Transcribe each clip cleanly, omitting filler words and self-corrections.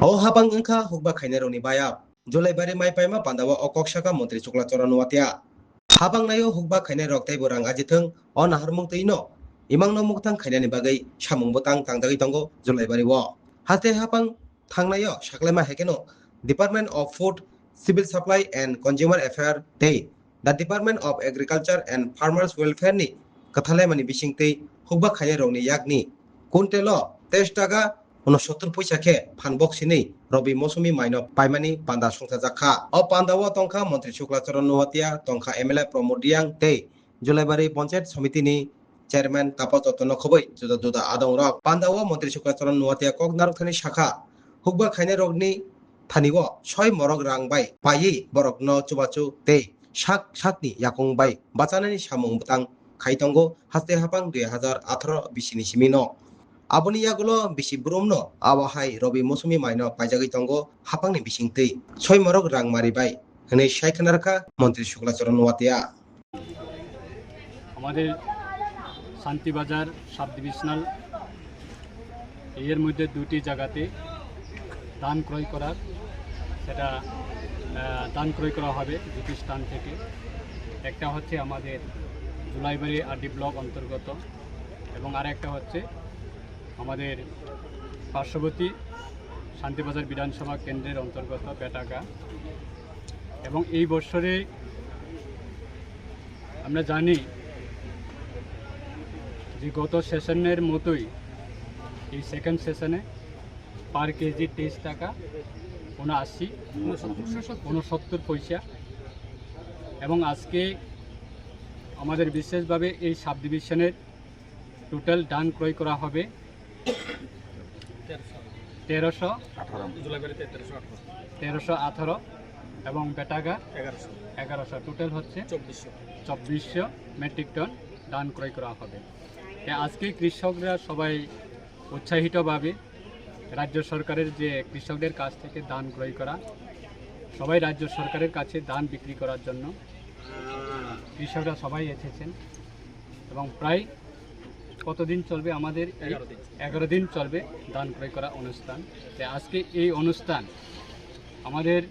O habang engka hukba khainaroni bayap. Julai bari mai paima pandawa okok saka Mantri Chukla Chora nuatia. Habang nayo hukba khainai rok tei borang ajitheng o naharmung teino. Imang no muktang khainani bagai samung botang tangdagi tongo Julai bari wo. Haste habang thangnayo saklaima hekeno Department of Food, Civil Supply and Consumer Affairs tei the Department of Agriculture and Farmers Welfare ni kathalai mani bising tei hukba khainai rok ni yakni kuntelo 23 টাকা 69 পয়সা খে ফানবক সিনি রবি মৌসুমি mine পাইমানি পান্দা সংসা জাখা ও পান্দাও টংখা মন্ত্রী Shuklacharan নুয়াতিয়া টংখা MLA Pramod Diyang তৈ Julaibari panchayat সমিতিনি chairman Tapas Dutta নখবৈ জুদা জুদা আদং rock পান্দাও মন্ত্রী Shuklacharan নুয়াতিয়া cock নারকথানি শাখা হুকবা খাইনে রগনি থানিও 6 মরক রাংবাই পায়ি বরক ন চুবাচু তৈ শাক শাকনি ইয়াকং by বাচানানি সামুং বুতাং খাইতঙ্গো হাস্তে হাপাং 2018 বিশিনি Cimino Aboni yagulo bisi bromno awahai robi mosumi maino paijagui tongo hapangni bisingtei soi morok rang maribai hinai saikhanarkha মন্ত্রী শুক্লাচরণ নোয়াতিয়া আমাদের শান্তিবাজার সাব ডিভিশনাল এর মধ্যে দুটি জায়গাতে ধান ক্রয় করার সেটা ধান ক্রয় করা হবে দুটি স্থান থেকে। একটা হচ্ছে আমাদের জুলাইবাড়ি আরডি ব্লক অন্তর্গত এবং আরেকটা হচ্ছে আমাদের পার্শ্ববর্তী শান্তিবাজার বিধানসভা কেন্দ্রের অন্তর্গত বেটাগা। এবং এই বছরে আমরা জানি যে গত সেশনের মতোই এই সেকেন্ড সেশনে পার কেজি 23 টাকা 69 পয়সা। এবং আজকে আমাদের বিশেষভাবে এই সাব ডিভিশনের টোটাল ধান ক্রয় করা হবে 1318 এবং বেটাগা 1100 টোটাল হচ্ছে 2400 মেট্রিক টন ধান ক্রয় করা হবে। আজকে কৃষকরা সবাই উৎসাহিতভাবে রাজ্য সরকারের যে কৃষকদের কাছ থেকে ধান ক্রয় করা, সবাই রাজ্য সরকারের কাছে ধান বিক্রি করার জন্য কৃষকরা সবাই এসেছেন এবং প্রায় কতদিন চলবে আমাদের 11 দিন চলবে ধান ক্রয় করা অনুষ্ঠান। আজকে এই অনুষ্ঠান আমাদের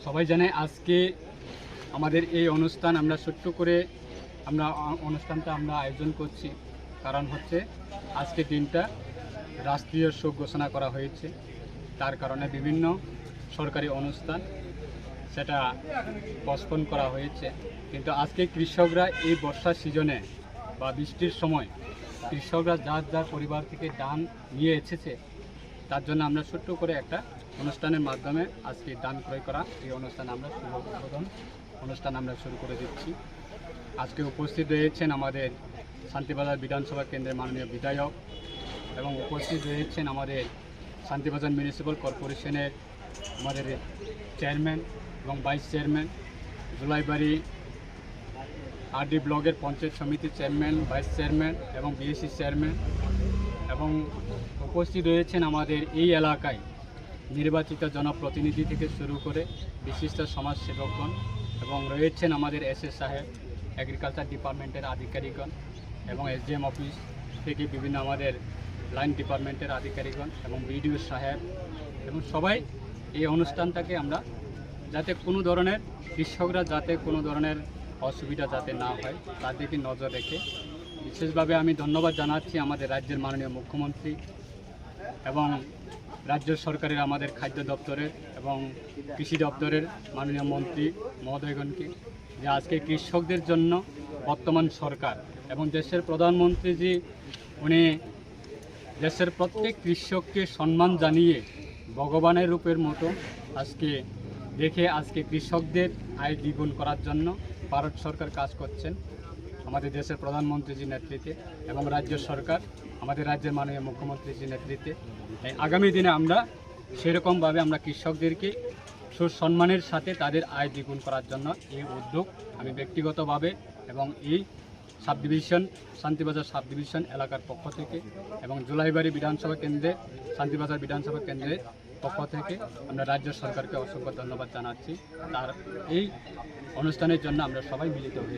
সবাই জানে, আজকে আমাদের এই অনুষ্ঠান আমরা ছোট্ট করে অনুষ্ঠানটা আমরা আয়োজন করছি, কারণ হচ্ছে আজকে দিনটা রাষ্ট্রীয় শোক ঘোষণা করা হয়েছে। তার কারণে বিভিন্ন সরকারি অনুষ্ঠান সেটা পোস্টপোন করা হয়েছে। কিন্তু আজকে কৃষকরা এই বর্ষা সিজনে বা বৃষ্টির সময় কৃষকরা যার যার পরিবার থেকে ধান নিয়ে এসেছে, তার জন্য আমরা ছোট্ট করে একটা অনুষ্ঠানের মাধ্যমে আজকে ধান ক্রয় করা এই অনুষ্ঠান আমরা অনুষ্ঠান আমরা শুরু করে দিচ্ছি। আজকে উপস্থিত রয়েছেন আমাদের শান্তিবাজার বিধানসভা কেন্দ্রের মাননীয় বিধায়ক এবং উপস্থিত রয়েছেন আমাদের শান্তিবাজার মিউনিসিপ্যাল কর্পোরেশনের আমাদের চেয়ারম্যান এবং ভাইস চেয়ারম্যান, জুলাইবাড়ি আরডি ব্লকের পঞ্চায়েত সমিতির চেয়ারম্যান, ভাইস চেয়ারম্যান এবং বিএসসি চেয়ারম্যান, এবং উপস্থিত রয়েছেন আমাদের এই এলাকায় নির্বাচিত জনপ্রতিনিধি থেকে শুরু করে বিশিষ্ট সমাজসেবকগণ, এবং রয়েছেন আমাদের এসএস সাহেব, এগ্রিকালচার ডিপার্টমেন্টের আধিকারিকগণ এবং এসডিএম অফিস থেকে বিভিন্ন আমাদের লাইন ডিপার্টমেন্টের আধিকারিকগণ এবং বিডিও সাহেব, এবং সবাই এই অনুষ্ঠানটাকে আমরা যাতে কোনো ধরনের কৃষকরা যাতে কোনো ধরনের অসুবিধা যাতে না হয় তার দিকে নজর রেখে বিশেষভাবে আমি ধন্যবাদ জানাচ্ছি আমাদের রাজ্যের মাননীয় মুখ্যমন্ত্রী এবং রাজ্য সরকারের আমাদের খাদ্য দপ্তরের এবং কৃষি দপ্তরের মাননীয় মন্ত্রী মহোদয়গণকে, যে আজকে কৃষকদের জন্য বর্তমান সরকার এবং দেশের প্রধানমন্ত্রীজি উনি দেশের প্রত্যেক কৃষককে সম্মান জানিয়ে ভগবানের রূপের মতো আজকে আজকে কৃষকদের আয় দ্বিগুণ করার জন্য ভারত সরকার কাজ করছেন আমাদের দেশের প্রধানমন্ত্রীজির নেতৃত্বে এবং রাজ্য সরকার আমাদের রাজ্যের মাননীয় মুখ্যমন্ত্রীজির নেতৃত্বে। আগামী দিনে আমরা সেরকমভাবে আমরা কৃষকদেরকে সুসম্মানের সাথে তাদের আয় দ্বিগুণ করার জন্য এই উদ্যোগ আমি ব্যক্তিগতভাবে এবং এই sub division Shantibazar sub division এলাকার পক্ষ থেকে এবং জুলাইবাড়ি বিধানসভা কেন্দ্রে শান্তিবাজার বিধানসভা কেন্দ্রের পক্ষ থেকে আমরা রাজ্য সরকারকে অসংখ্য ধন্যবাদ জানাচ্ছি। তার এই অনুষ্ঠানের জন্য আমরা সবাই মিলিত হয়ে